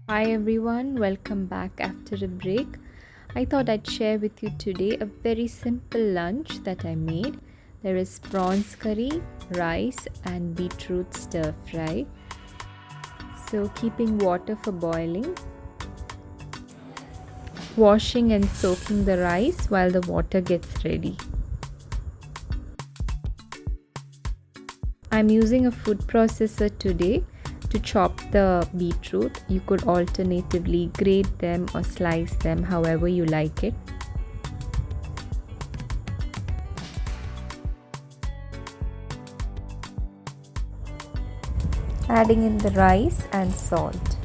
Hi everyone, welcome back after a break. I thought I'd share with you today a very simple lunch that I made. There is prawns curry, rice, and beetroot stir fry. So, keeping water for boiling, washing and soaking the rice while the water gets ready. I'm using a food processor today to chop the beetroot. You could alternatively grate them or slice them however you like it. Adding in the rice and salt.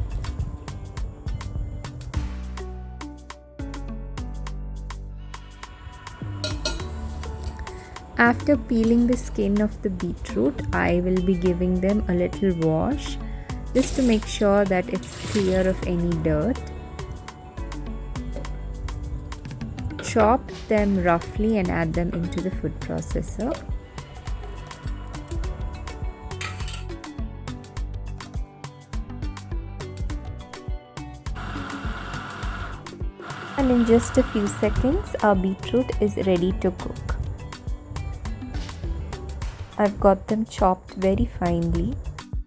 After peeling the skin of the beetroot, I will be giving them a little wash just to make sure that it's clear of any dirt. Chop them roughly and add them into the food processor. And in just a few seconds, our beetroot is ready to cook. I've got them chopped very finely.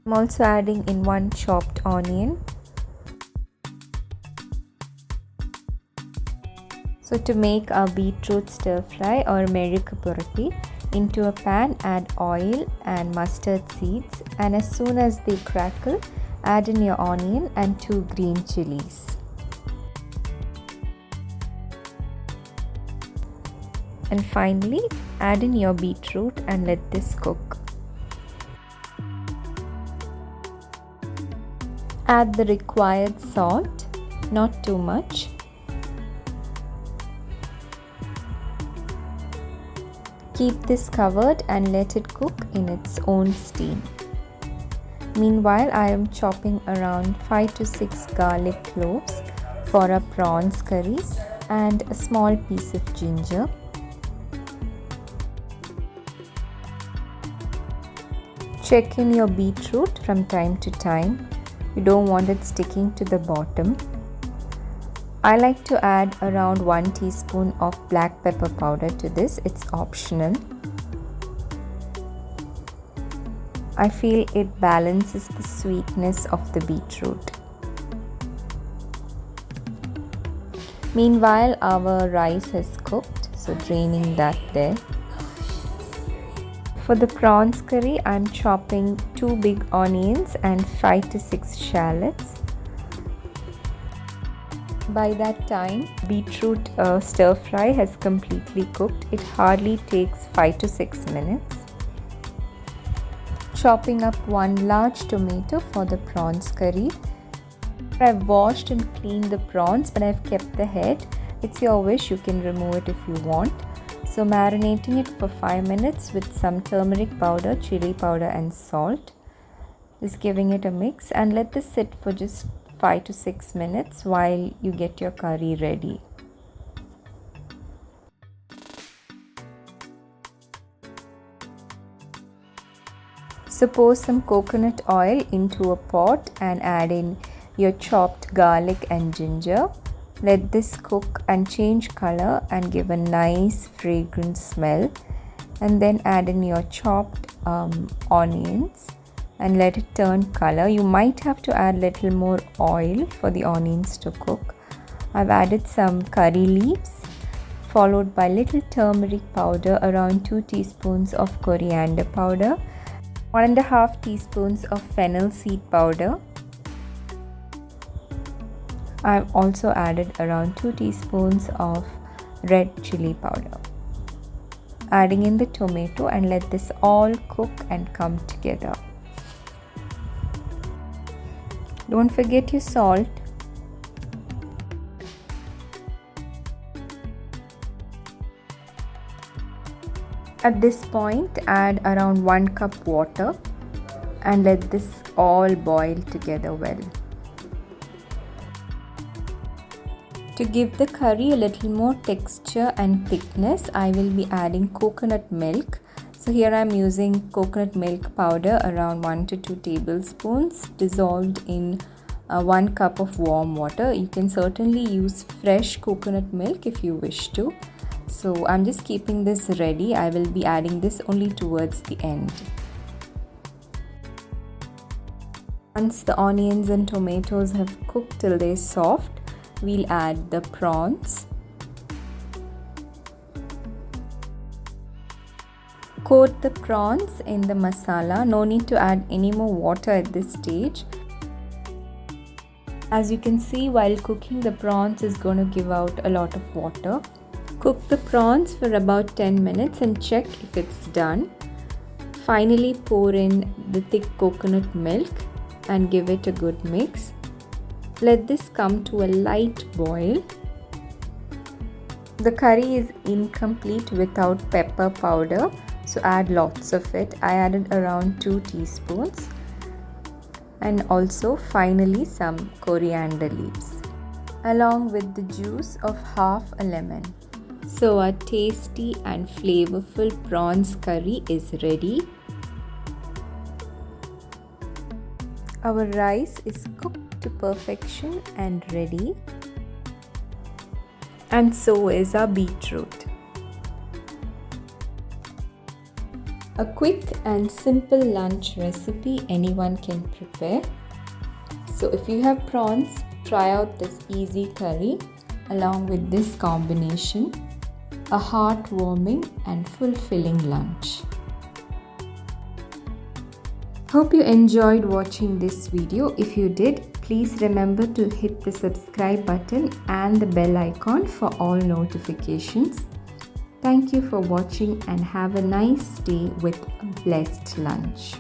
I'm also adding in one chopped onion. So to make our beetroot stir fry or America purati, into a pan add oil and mustard seeds, and as soon as they crackle, add in your onion and 2 green chilies. And finally, add in your beetroot and let this cook. Add the required salt, not too much. Keep this covered and let it cook in its own steam. Meanwhile, I am chopping around 5 to 6 garlic cloves for a prawns curry and a small piece of ginger. Check in your beetroot from time to time. You don't want it sticking to the bottom. I like to add around 1 teaspoon of black pepper powder to this. It's optional. I feel it balances the sweetness of the beetroot. Meanwhile, our rice has cooked, so draining that there. For the prawns curry, I'm chopping 2 big onions and 5 to 6 shallots. By that time, beetroot stir fry has completely cooked. It hardly takes 5 to 6 minutes. Chopping up 1 large tomato for the prawns curry. I've washed and cleaned the prawns, but I've kept the head. It's your wish, you can remove it if you want. So marinating it for 5 minutes with some turmeric powder, chili powder and salt. Just giving it a mix and let this sit for just 5 to 6 minutes while you get your curry ready. So pour some coconut oil into a pot and add in your chopped garlic and ginger. Let this cook and change color and give a nice fragrant smell, and then add in your chopped onions and let it turn color. You might have to add little more oil for the onions to cook. I've added some curry leaves followed by little turmeric powder, around 2 teaspoons of coriander powder, 1.5 teaspoons of fennel seed powder. I've also added around 2 teaspoons of red chili powder. Adding in the tomato and let this all cook and come together. Don't forget your salt. At this point, add around 1 cup water and let this all boil together well. To give the curry a little more texture and thickness, I will be adding coconut milk. So here I am using coconut milk powder, around 1 to 2 tablespoons, dissolved in 1 cup of warm water. You can certainly use fresh coconut milk if you wish to. So I'm just keeping this ready. I will be adding this only towards the end. Once the onions and tomatoes have cooked till they're soft, we'll add the prawns. Coat the prawns in the masala. No need to add any more water at this stage. As you can see, while cooking, the prawns is going to give out a lot of water. Cook the prawns for about 10 minutes and check if it's done. Finally, pour in the thick coconut milk and give it a good mix. Let this come to a light boil. The curry is incomplete without pepper powder, so add lots of it. I added around 2 teaspoons. And also finally some coriander leaves along with the juice of half a lemon. So our tasty and flavorful prawns curry is ready. Our rice is cooked to perfection and ready. And so is our beetroot. A quick and simple lunch recipe anyone can prepare. So if you have prawns, try out this easy curry along with this combination. A heartwarming and fulfilling lunch. Hope you enjoyed watching this video. If you did, please remember to hit the subscribe button and the bell icon for all notifications. Thank you for watching and have a nice day with a blessed lunch.